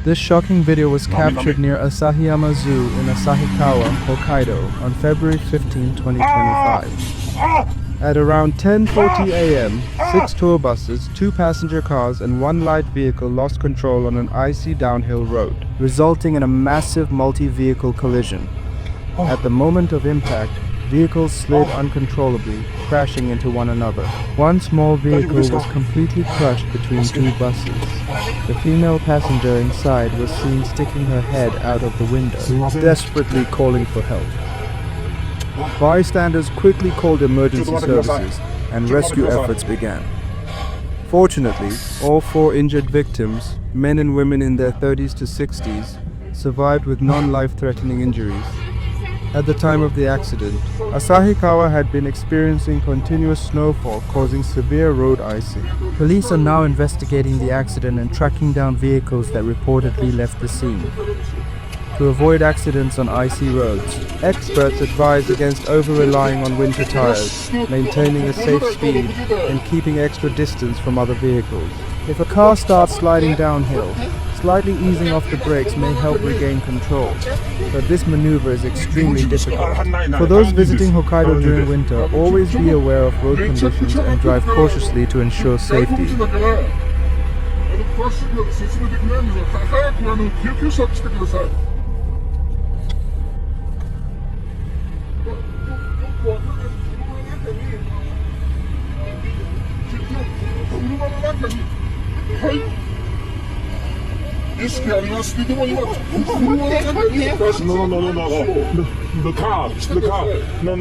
This shocking video was captured near Asahiyama Zoo in Asahikawa, Hokkaido on February 15, 2025. At around 10:40 a.m., 6 tour buses, 2 passenger cars and 1 light vehicle lost control on an icy downhill road, resulting in a massive multi-vehicle collision. At the moment of impact, vehicles slid uncontrollably, crashing into one another. One small vehicle was completely crushed between 2 buses. The female passenger inside was seen sticking her head out of the window, desperately calling for help. Bystanders quickly called emergency services and rescue efforts began. Fortunately, all 4 injured victims, men and women in their 30s to 60s, survived with non-life-threatening injuries. At the time of the accident, Asahikawa had been experiencing continuous snowfall causing severe road icing. Police are now investigating the accident and tracking down vehicles that reportedly left the scene. To avoid accidents on icy roads, experts advise against over-relying on winter tires, maintaining a safe speed, and keeping extra distance from other vehicles. If a car starts sliding downhill, slightly easing off the brakes may help regain control, but this maneuver is extremely difficult. For those visiting Hokkaido during winter, always be aware of road conditions and drive cautiously to ensure safety. The car. No.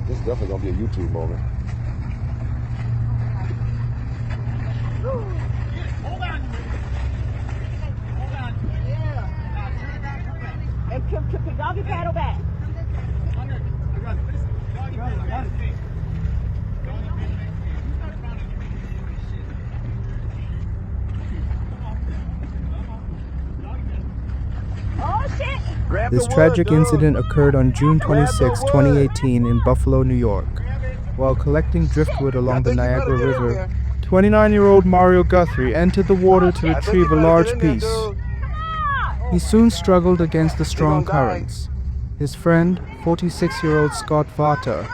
This is definitely gonna be a YouTube moment. Can doggy paddle back? This tragic incident occurred on June 26, 2018 in Buffalo, New York. While collecting driftwood along the Niagara River, 29-year-old Mario Guthrie entered the water to retrieve a large piece. He soon struggled against the strong currents. His friend, 46-year-old Scott Vata,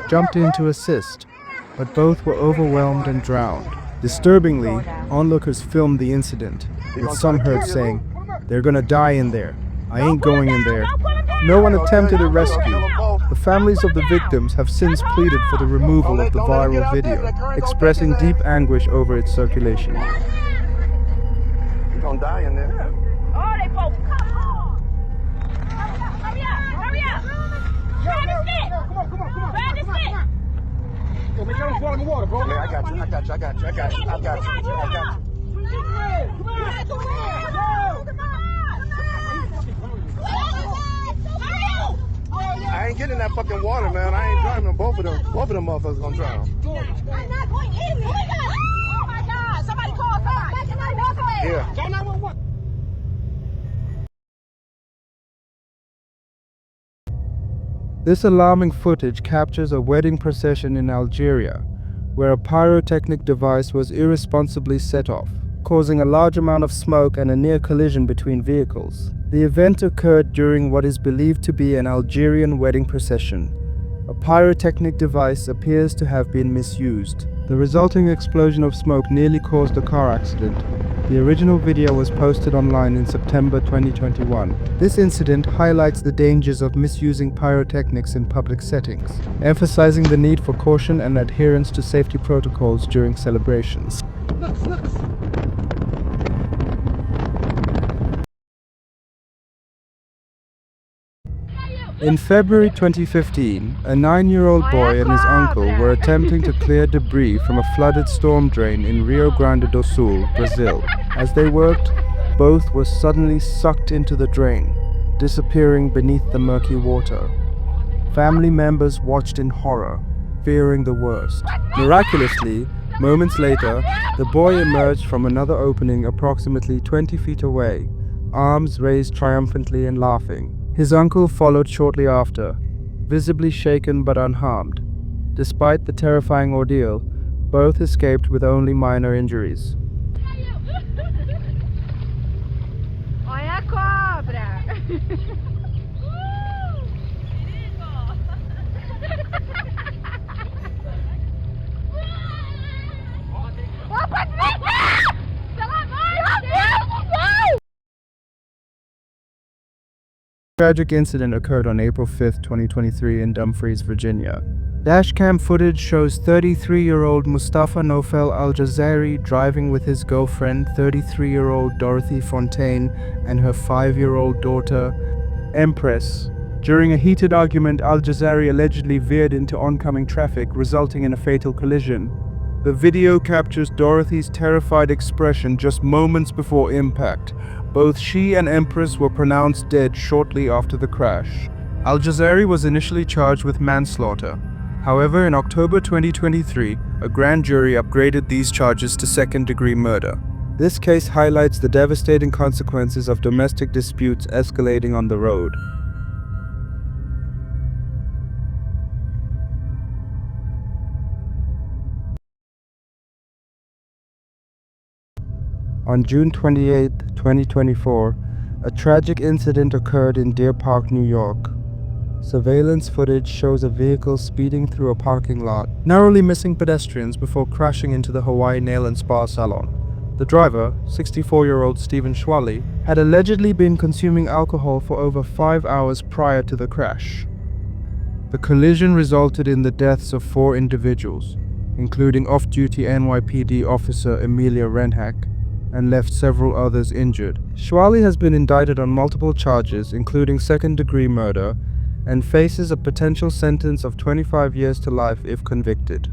jumped in to assist, but both were overwhelmed and drowned. Disturbingly, onlookers filmed the incident, with some heard saying, "They're gonna die in there. I ain't going in there." No one attempted a rescue. The families of the victims have since pleaded for the removal of the viral video, expressing deep anguish over its circulation. You're gonna die in there. All they folks, come on! Hurry up! Grab the stick! Grab the stick! Make sure it's falling in the water, bro. I got you. Come I ain't getting in that fucking water, man. I ain't driving them. Both of them motherfuckers gonna drown. I'm not going in. Oh my God! Somebody call fire! Yeah. This alarming footage captures a wedding procession in Algeria, where a pyrotechnic device was irresponsibly set off, causing a large amount of smoke and a near collision between vehicles. The event occurred during what is believed to be an Algerian wedding procession. A pyrotechnic device appears to have been misused. The resulting explosion of smoke nearly caused a car accident. The original video was posted online in September 2021. This incident highlights the dangers of misusing pyrotechnics in public settings, emphasizing the need for caution and adherence to safety protocols during celebrations. In February 2015, a 9-year-old boy and his uncle were attempting to clear debris from a flooded storm drain in Rio Grande do Sul, Brazil. As they worked, both were suddenly sucked into the drain, disappearing beneath the murky water. Family members watched in horror, fearing the worst. Miraculously, moments later, the boy emerged from another opening approximately 20 feet away, arms raised triumphantly and laughing. His uncle followed shortly after, visibly shaken but unharmed. Despite the terrifying ordeal, both escaped with only minor injuries. Olha a cobra! Opa, pelo amor de Deus! Tragic incident occurred on April 5, 2023 in Dumfries, Virginia. Dashcam footage shows 33-year-old Mustafa Nofel Al-Jazari driving with his girlfriend, 33-year-old Dorothy Fontaine, and her 5-year-old daughter, Empress. During a heated argument, Al-Jazari allegedly veered into oncoming traffic, resulting in a fatal collision. The video captures Dorothy's terrified expression just moments before impact. Both she and Empress were pronounced dead shortly after the crash. Al-Jazari was initially charged with manslaughter. However, in October 2023, a grand jury upgraded these charges to second-degree murder. This case highlights the devastating consequences of domestic disputes escalating on the road. On June 28, 2024, a tragic incident occurred in Deer Park, New York. Surveillance footage shows a vehicle speeding through a parking lot, narrowly missing pedestrians before crashing into the Hawaii Nail and Spa salon. The driver, 64-year-old Stephen Schwally, had allegedly been consuming alcohol for over 5 hours prior to the crash. The collision resulted in the deaths of 4 individuals, including off-duty NYPD officer Amelia Renhack, and left several others injured. Schwally has been indicted on multiple charges, including second-degree murder, and faces a potential sentence of 25 years to life if convicted.